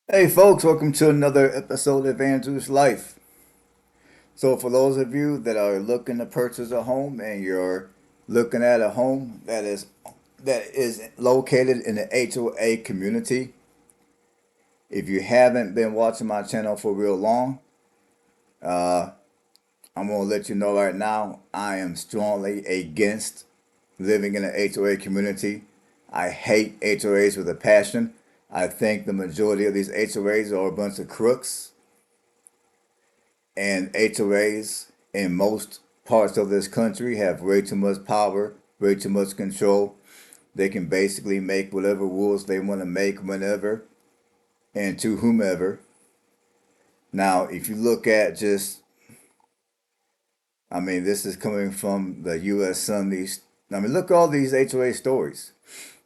Hey folks, welcome to another episode of Andrew's Life. So for those of you that are looking to purchase a home and you're looking at a home that is located in the HOA community, if you haven't been watching my channel for real long, uh, I'm gonna let you know right now, I am strongly against living in an HOA community. I hate HOAs with a passion. I think the majority of these HOAs are a bunch of crooks. And HOAs in most parts of this country have way too much power, way too much control. They can basically make whatever rules they want to make whenever and to whomever. Now, if you look at this is coming from the U.S. Sundays. Look at all these HOA stories.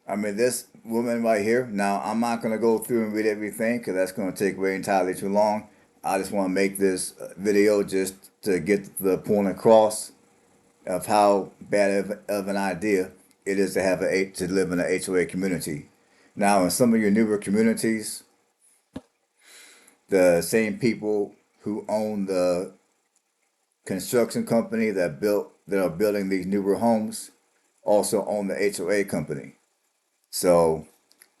This woman right here. Now, I'm not going to go through and read everything because that's going to take way entirely too long. I just want to make this video just to get the point across of how bad of an idea it is to to live in an HOA community. Now, in some of your newer communities, the same people who own the construction company that are building these newer homes also own the HOA company. So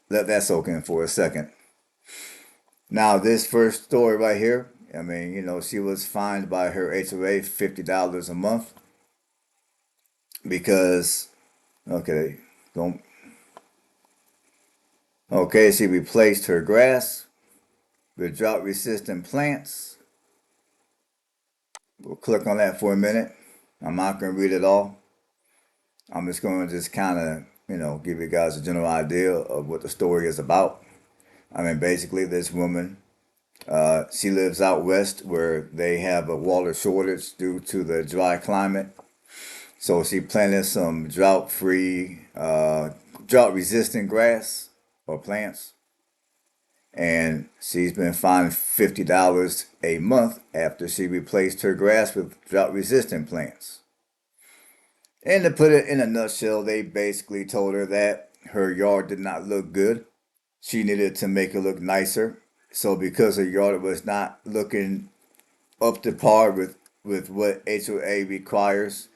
let that soak in for a second. Now, this first story right here, she was fined by her HOA $50 a month because, okay, don't, okay, she replaced her grass with drought resistant plants. We'll click on that for a minute. I'm not going to read it all. I'm just going to just kind of, give you guys a general idea of what the story is about. Basically, this woman, she lives out west where they have a water shortage due to the dry climate. So she planted some drought resistant grass or plants, and she's been fined $50 a month after she replaced her grass with drought resistant plants. And to put it in a nutshell, they basically told her that her yard did not look good. She needed to make it look nicer. So because her yard was not looking up to par with what HOA requires,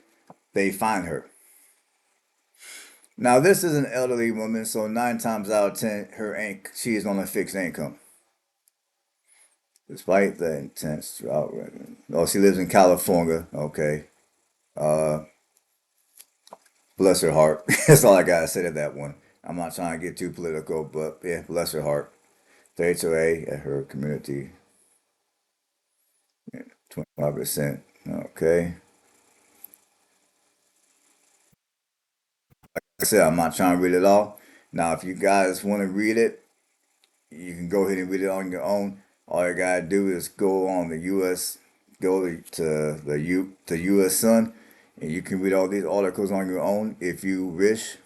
they fined her. Now this is an elderly woman, so 9 times out of 10, she is on a fixed income. Despite the intense drought record. Oh, she lives in California. Okay. Uh, Bless her heart. That's all I gotta say to that one. I'm not trying to get too political, but yeah, bless her heart. The HOA at her community, 25%. Okay. Like I said, I'm not trying to read it all. Now, if you guys want to read it, you can go ahead and read it on your own. All you gotta do is go on the U.S. to U.S. Sun, and you can read all these articles on your own if you wish.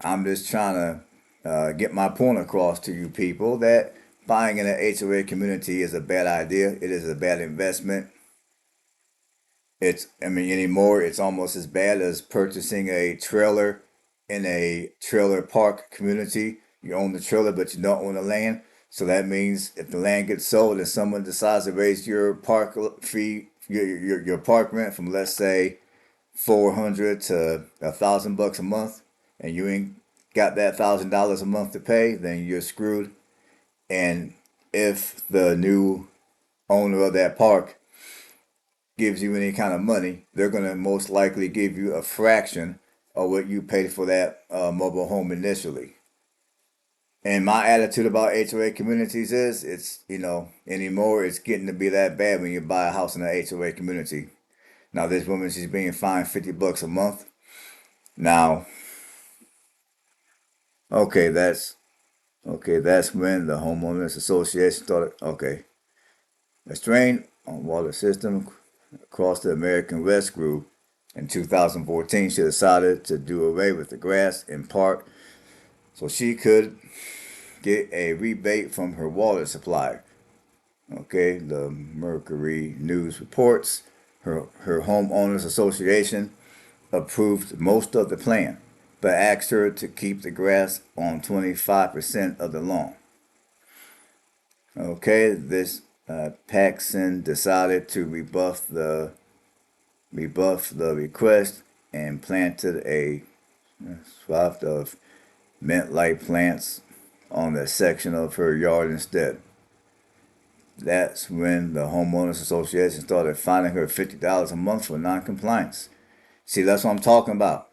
I'm just trying to get my point across to you people that buying in an HOA community is a bad idea. It is a bad investment. Anymore, it's almost as bad as purchasing a trailer in a trailer park community. You own the trailer, but you don't own the land. So that means if the land gets sold and someone decides to raise your park fee, your park rent from, let's say, 400 to $1,000 a month, and you ain't got that $1,000 a month to pay, then you're screwed. And if the new owner of that park gives you any kind of money, they're going to most likely give you a fraction of what you paid for that mobile home initially. And my attitude about HOA communities is anymore it's getting to be that bad when you buy a house in an HOA community. Now, this woman, she's being fined $50 a month. Now, okay, that's when the homeowners association started. Okay, a strain on water system across the American West grew. In 2014, she decided to do away with the grass in part so she could get a rebate from her water supplier. Okay, the Mercury News reports her homeowners association approved most of the plan, but asked her to keep the grass on 25% of the lawn. Okay, this Paxson decided to rebuff the request and planted a swath of mint-like plants on the section of her yard instead. That's when the homeowners association started fining her $50 a month for non-compliance. See, that's what I'm talking about.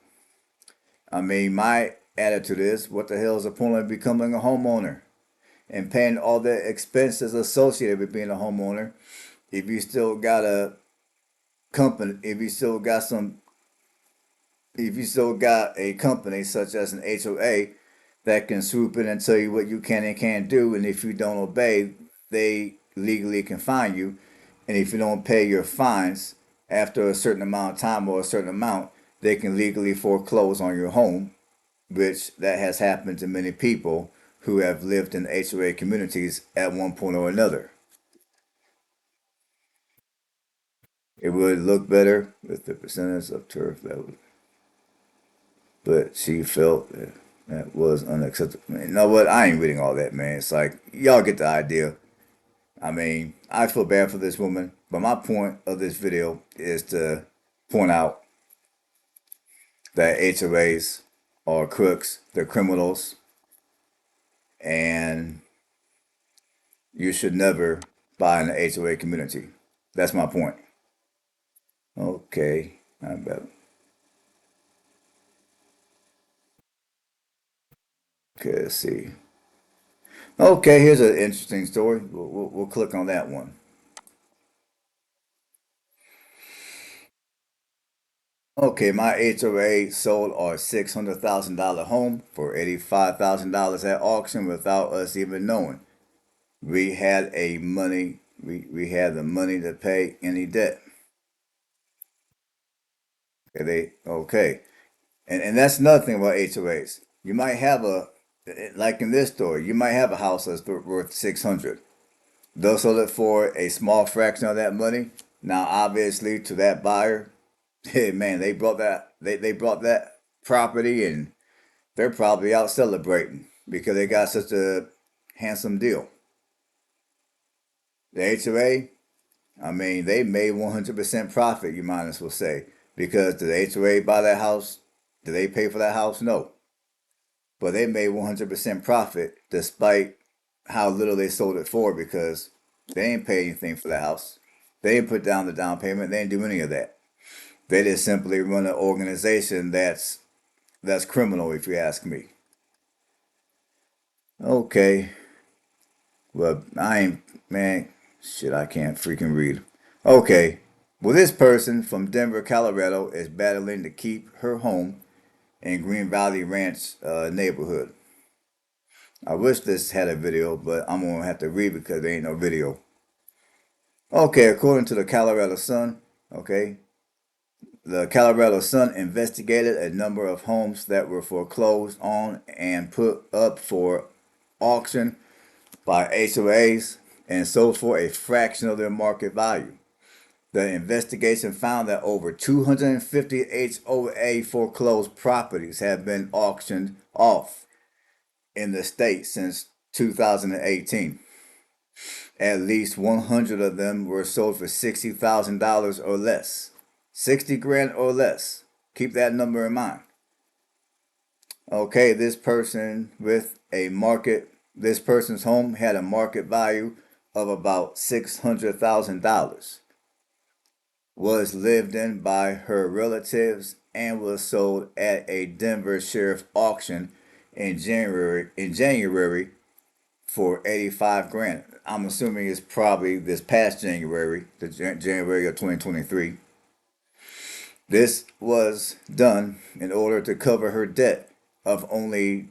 I mean, my attitude is, what the hell is the point of becoming a homeowner and paying all the expenses associated with being a homeowner if you still got a company, if you still got a company such as an HOA that can swoop in and tell you what you can and can't do, and if you don't obey, they legally can fine you, and if you don't pay your fines after a certain amount of time or a certain amount, they can legally foreclose on your home, which that has happened to many people who have lived in HOA communities at one point or another. It would look better with the percentage of turf that was, but she felt that was unacceptable. You know what? I ain't reading all that, man. It's like y'all get the idea. I mean, I feel bad for this woman, but my point of this video is to point out that HOAs are crooks, they're criminals, and you should never buy in the HOA community. That's my point. Okay, I bet. Okay, let's see. Okay, here's an interesting story. We'll click on that one. Okay, my HOA sold our $600,000 home for $85,000 at auction without us even knowing. We had the money to pay any debt. Okay, and that's nothing about HOAs. You might have like in this story, you might have a house that's worth 600. They'll sell it for a small fraction of that money. Now, obviously, to that buyer, hey, man, they brought that property, and they're probably out celebrating because they got such a handsome deal. The HOA, I mean, they made 100% profit, you might as well say. Because did the HOA buy that house? Did they pay for that house? No. But they made 100% profit despite how little they sold it for because they ain't pay anything for the house. They didn't put down the down payment. They didn't do any of that. They just simply run an organization that's criminal, if you ask me. Okay, well, I ain't, man, shit, I can't freaking read. Okay, well, this person from Denver, Colorado is battling to keep her home in Green Valley Ranch neighborhood. I wish this had a video, but I'm gonna have to read because there ain't no video. Okay, according to the Colorado Sun, okay, the Colorado Sun investigated a number of homes that were foreclosed on and put up for auction by HOAs and sold for a fraction of their market value. The investigation found that over 250 HOA foreclosed properties have been auctioned off in the state since 2018. At least 100 of them were sold for $60,000 or less. 60 grand or less. Keep that number in mind. Okay, this person's home had a market value of about $600,000. Was lived in by her relatives and was sold at a Denver sheriff auction in January for 85 grand. I'm assuming it's probably this past January, the January of 2023. This was done in order to cover her debt of only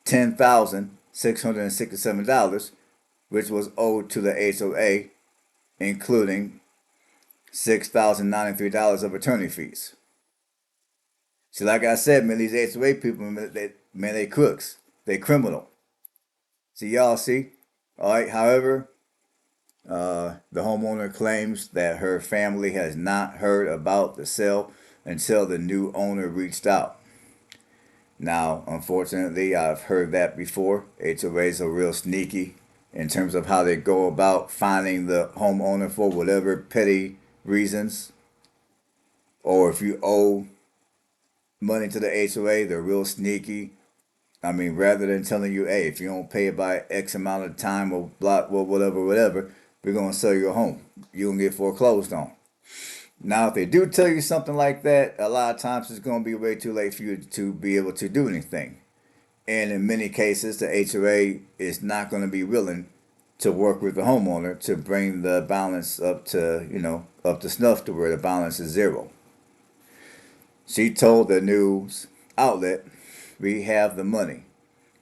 $10,667, which was owed to the HOA, including $6,093 of attorney fees. See, like I said, man, these HOA people, they crooks. They criminal. See, y'all see? All right, however, the homeowner claims that her family has not heard about the sale until the new owner reached out. Now, unfortunately, I've heard that before. HOAs are real sneaky in terms of how they go about finding the homeowner for whatever petty reasons, or if you owe money to the HOA, they're real sneaky. I mean, rather than telling you, hey, if you don't pay it by X amount of time or block, well, whatever, we're gonna sell your home. You're gonna get foreclosed on. Now, if they do tell you something like that, a lot of times it's gonna be way too late for you to be able to do anything. And in many cases, the HOA is not going to be willing to work with the homeowner to bring the balance up to, up to snuff to where the balance is zero. She told the news outlet, "We have the money,"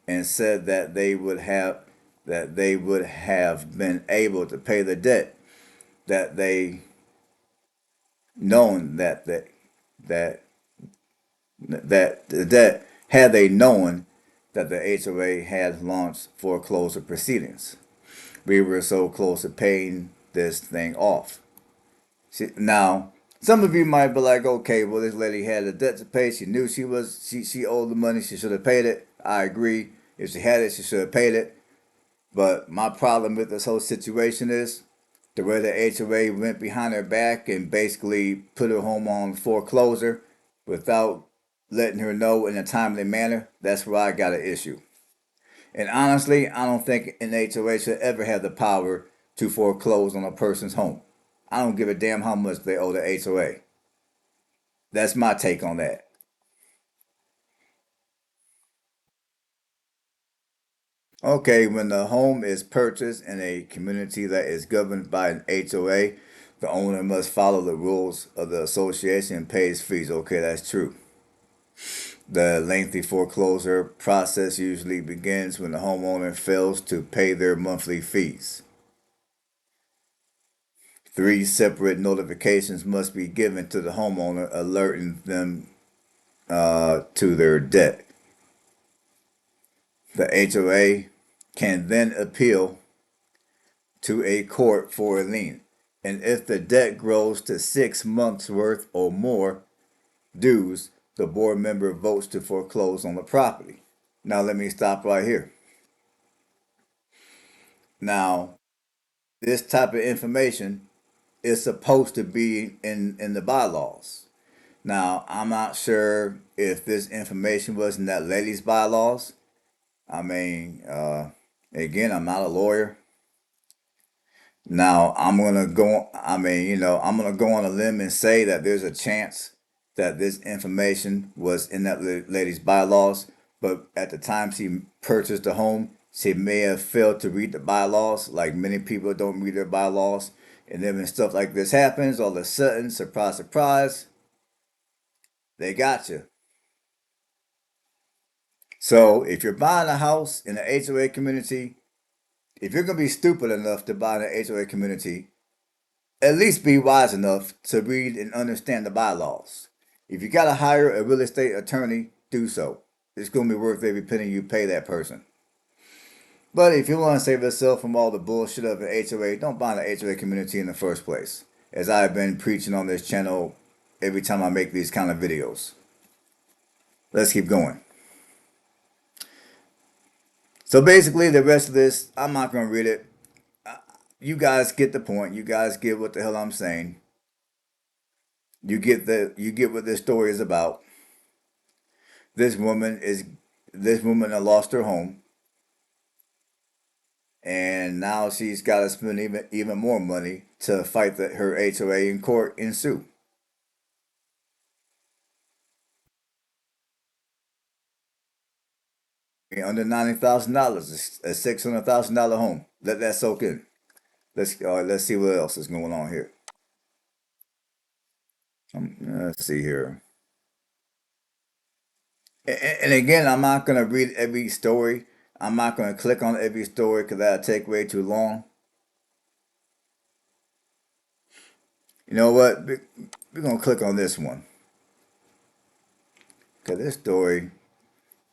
and said that they would have been able to pay the debt that they known that that the debt had they known that the HOA had launched foreclosure proceedings. We were so close to paying this thing off. Now, some of you might be like, okay, well, this lady had a debt to pay. She knew she owed the money. She should have paid it. I agree. If she had it, she should have paid it. But my problem with this whole situation is the way the HOA went behind her back and basically put her home on foreclosure without letting her know in a timely manner. That's where I got an issue. And honestly, I don't think an HOA should ever have the power to foreclose on a person's home. I don't give a damn how much they owe the HOA. That's my take on that. Okay, when the home is purchased in a community that is governed by an HOA, the owner must follow the rules of the association and pays fees. Okay, that's true. The lengthy foreclosure process usually begins when the homeowner fails to pay their monthly fees. Three separate notifications must be given to the homeowner alerting them to their debt. The HOA can then appeal to a court for a lien. And if the debt grows to 6 months worth or more dues, the board member votes to foreclose on the property. Now let me stop right here. Now, this type of information is supposed to be in the bylaws. Now, I'm not sure if this information was in that lady's bylaws. I mean, again, I'm not a lawyer. Now, I'm gonna go. I mean, I'm gonna go on a limb and say that there's a chance that this information was in that lady's bylaws, but at the time she purchased the home, she may have failed to read the bylaws. Like many people don't read their bylaws, and then when stuff like this happens, all of a sudden, surprise, surprise, they got you. So, if you're buying a house in an HOA community, if you're gonna be stupid enough to buy in an HOA community, at least be wise enough to read and understand the bylaws. If you gotta hire a real estate attorney, do so. It's gonna be worth every penny you pay that person. But if you want to save yourself from all the bullshit of an HOA, don't buy an HOA community in the first place. As I've been preaching on this channel every time I make these kind of videos. Let's keep going. So basically, the rest of this, I'm not gonna read it. You guys get the point. You guys get what the hell I'm saying. You get what this story is about. This woman is this woman had lost her home, and now she's got to spend even more money to fight her HOA in court and sue. Under $90,000, a $600,000 home. Let that soak in. Let's see what else is going on here. Let's see here. And again, I'm not gonna read every story. I'm not gonna click on every story because that'll take way too long. You know what? We're gonna click on this one because this story,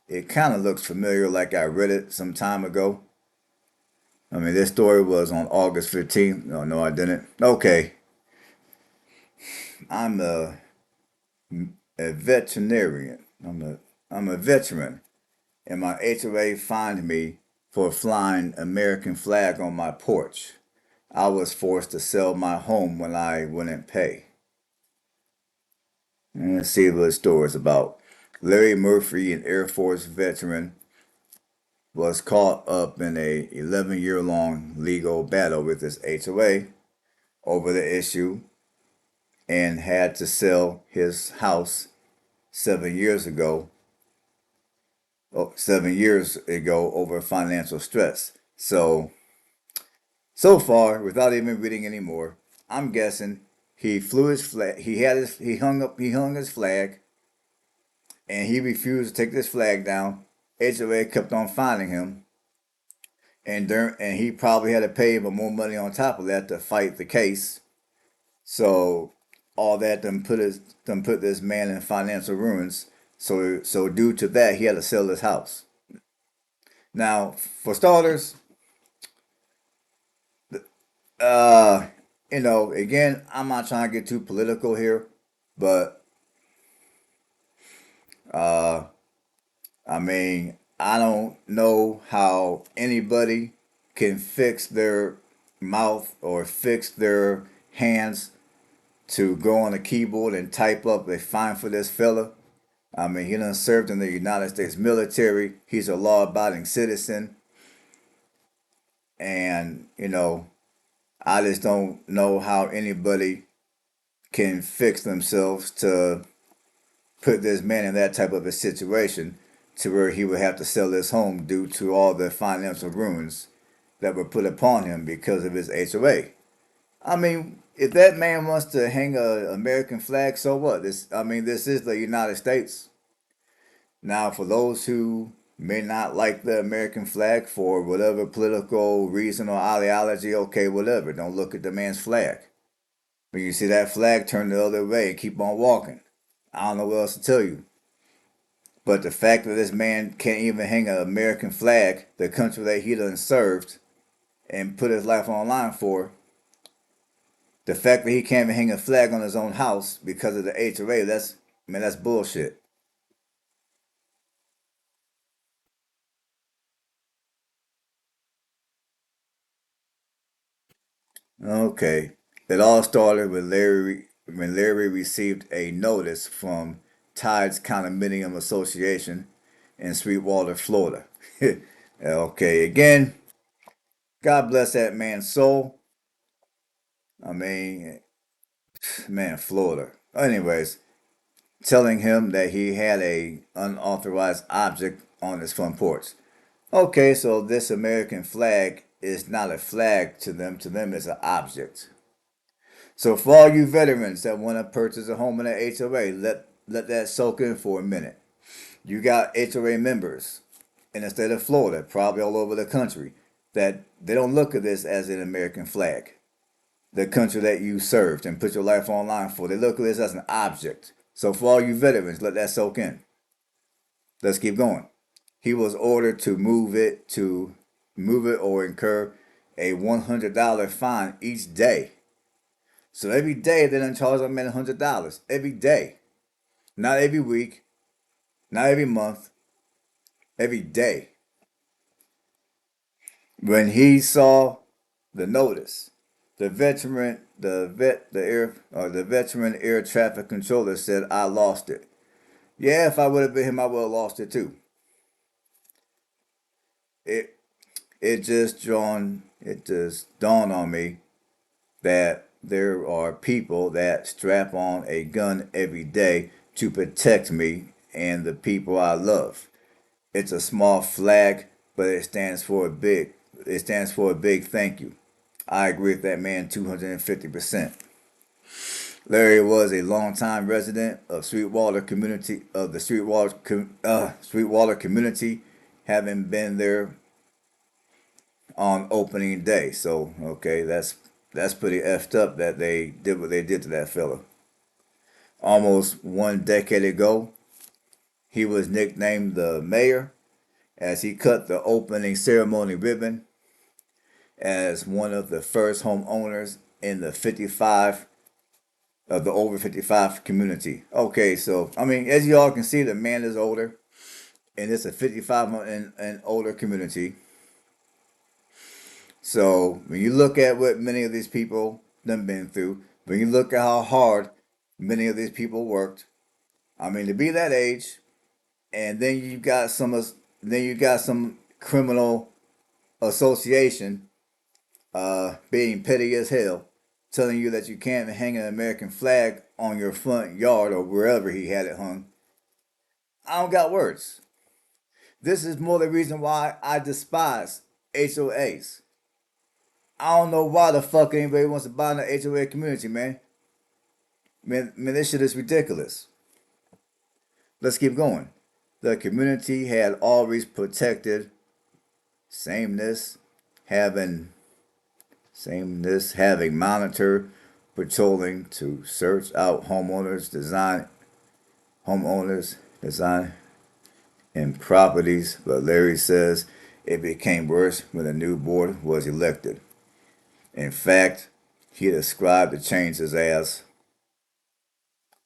it kind of looks familiar, like I read it some time ago. I mean, this story was on August 15th. No, I didn't. Okay, I'm a veterinarian. I'm a veteran, and my HOA fined me for flying American flag on my porch. I was forced to sell my home when I wouldn't pay. And let's see what the story is about. Larry Murphy, an Air Force veteran, was caught up in a 11-year-long legal battle with his HOA over the issue and had to sell his house 7 years ago 7 years ago over financial stress. So far, without even reading any more, I'm guessing he flew his flag. He hung his flag, and he refused to take this flag down. HOA kept on finding him, and he probably had to pay him more money on top of that to fight the case. So all that them put this man in financial ruins. So due to that, he had to sell his house. Now, for starters, uh, again, I'm not trying to get too political here, but uh, I mean, I don't know how anybody can fix their mouth or fix their hands to go on a keyboard and type up a fine for this fella. I mean, he done served in the United States military. He's a law-abiding citizen, and I just don't know how anybody can fix themselves to put this man in that type of a situation to where he would have to sell his home due to all the financial ruins that were put upon him because of his HOA. I mean, if that man wants to hang a American flag, so what? This is the United States. Now, for those who may not like the American flag for whatever political reason or ideology, okay, whatever. Don't look at the man's flag. When you see that flag, turn the other way and keep on walking. I don't know what else to tell you. But the fact that this man can't even hang an American flag, the country that he done served and put his life on the line for, the fact that he can't even hang a flag on his own house because of the HOA, that's bullshit. Okay. It all started when Larry received a notice from Tides Condominium Association in Sweetwater, Florida. Okay, again, God bless that man's soul. I mean, man, Florida. Anyways, telling him that he had a unauthorized object on his front porch. Okay, so this American flag is not a flag to them. To them, it's an object. So for all you veterans that want to purchase a home in an HOA, let that soak in for a minute. You got HOA members in the state of Florida, probably all over the country, that they don't look at this as an American flag, the country that you served and put your life on line for. They look at this as an object. So for all you veterans, let that soak in. Let's keep going. He was ordered to move it or incur a $100 fine each day. So every day they done charge them $100. Every day. Not every week, not every month, every day. When he saw the notice, the veteran air traffic controller said, "I lost it." Yeah, if I would have been him, I would have lost it too. It it just dawned on me that there are people that strap on a gun every day to protect me and the people I love. It's a small flag, but it stands for a big thank you. I agree with that man 250%. Larry was a longtime resident of Sweetwater community, having been there on opening day. So okay, that's pretty effed up that they did what they did to that fella. Almost 1 decade ago, he was nicknamed the mayor as he cut the opening ceremony ribbon as one of the first homeowners in the 55 of the over 55 community. Okay, so I mean, as you all can see, the man is older, and it's a 55 and older community. So when you look at what many of these people done been through, when you look at how hard many of these people worked, I mean to be that age, and then you got some criminal association being petty as hell, telling you that you can't hang an American flag on your front yard or wherever he had it hung. I don't got words. This is more the reason why I despise HOAs. I don't know why the fuck anybody wants to buy in the HOA community, man. Man, this shit is ridiculous. Let's keep going. The community had always protected sameness, having having monitor patrolling to search out homeowners design and properties, but Larry says it became worse when the new board was elected. In fact, he described the changes as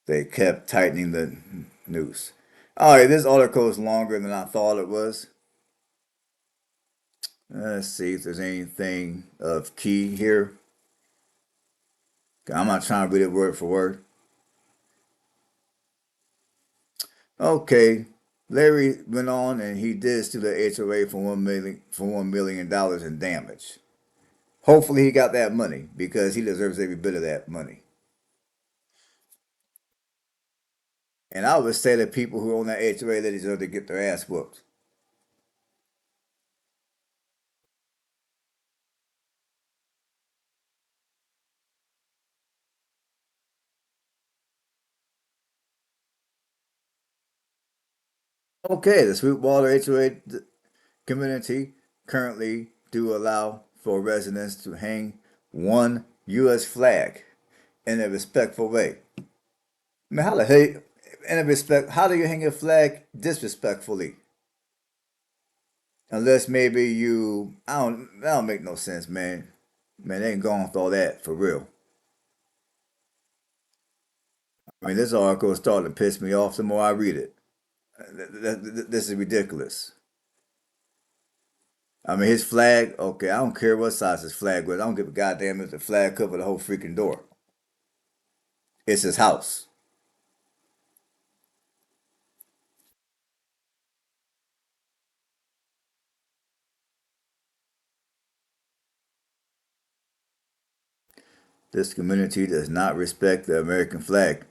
they kept tightening the noose. Alright, this article is longer than I thought it was. Let's see if there's anything of key here. I'm not trying to read it word for word. Okay, Larry went on and he did sue the HOA for $1 million in damage. Hopefully he got that money because he deserves every bit of that money. And I would say that people who own that HOA they deserve to get their ass whooped. Okay, the Sweetwater HOA community currently do allow for residents to hang one U.S. flag in a respectful way. I mean, how the hell, how do you hang a flag disrespectfully? Unless maybe that don't make no sense, man. Man, they ain't going with all that for real. I mean, this article is starting to piss me off the more I read it. This is ridiculous. I mean, his flag, okay, I don't care what size his flag was. I don't give a goddamn if the flag covered the whole freaking door. It's his house. This community does not respect the American flag.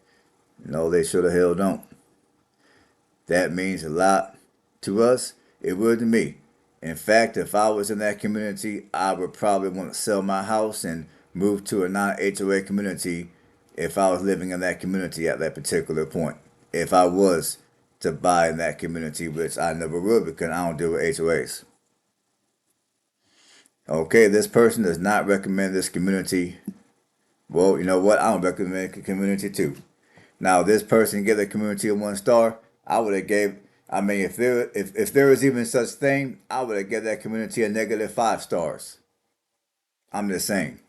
No, they sure the hell don't. That means a lot to us. It would to me. In fact, if I was in that community, I would probably want to sell my house and move to a non HOA community if I was living in that community at that particular point. If I was to buy in that community, which I never would because I don't deal with HOAs. Okay, this person does not recommend this community. Well, you know what? I don't recommend the community too. Now, this person gave the community a 1 star. I would have gave. I mean, if there was even such thing, I would have given that community a -5 stars. I'm just saying.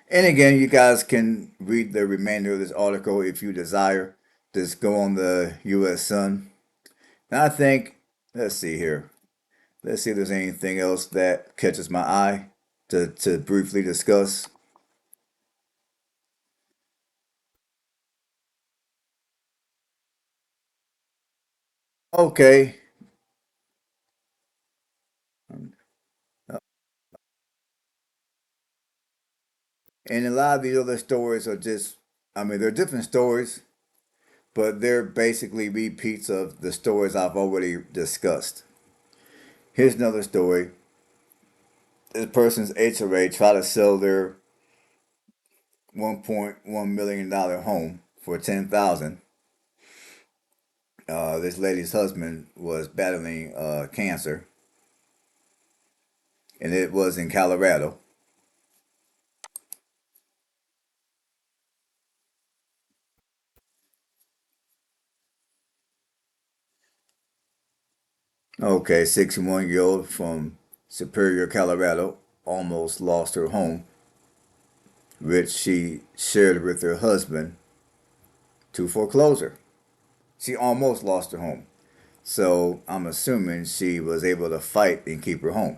And again, you guys can read the remainder of this article if you desire. Just go on the U.S. Sun. And I think, let's see here. Let's see if there's anything else that catches my eye to briefly discuss. Okay. And a lot of these other stories are just, I mean, they're different stories, but they're basically repeats of the stories I've already discussed. Here's another story. This person's HOA tried to sell their $1.1 million home for 10,000. This lady's husband was battling cancer, and it was in Colorado. Okay, 61-year-old from Superior, Colorado, almost lost her home, which she shared with her husband to foreclosure. She almost lost her home. So I'm assuming she was able to fight and keep her home.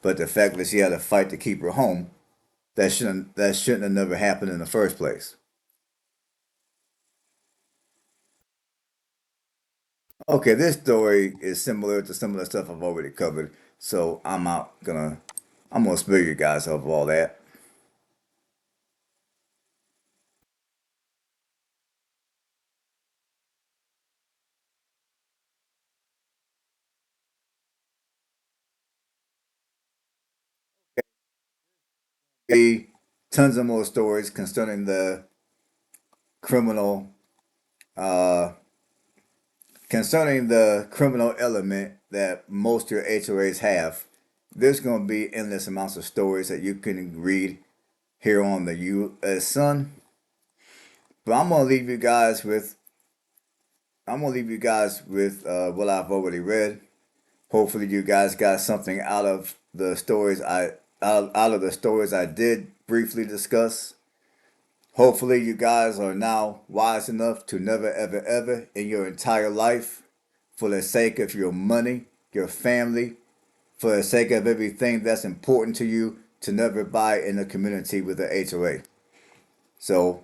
But the fact that she had to fight to keep her home, that shouldn't have never happened in the first place. Okay, this story is similar to some of the stuff I've already covered, so I'm gonna spare you guys of all that. Be tons of more stories criminal uh concerning the criminal element that most of your HOAs have. There's gonna be endless amounts of stories that you can read here on the U.S. Sun. But I'm gonna leave you guys with what I've already read. Hopefully, you guys got something out of the stories I did briefly discuss. Hopefully, you guys are now wise enough to never, ever, ever in your entire life, for the sake of your money, your family, for the sake of everything that's important to you, to never buy in a community with an HOA. So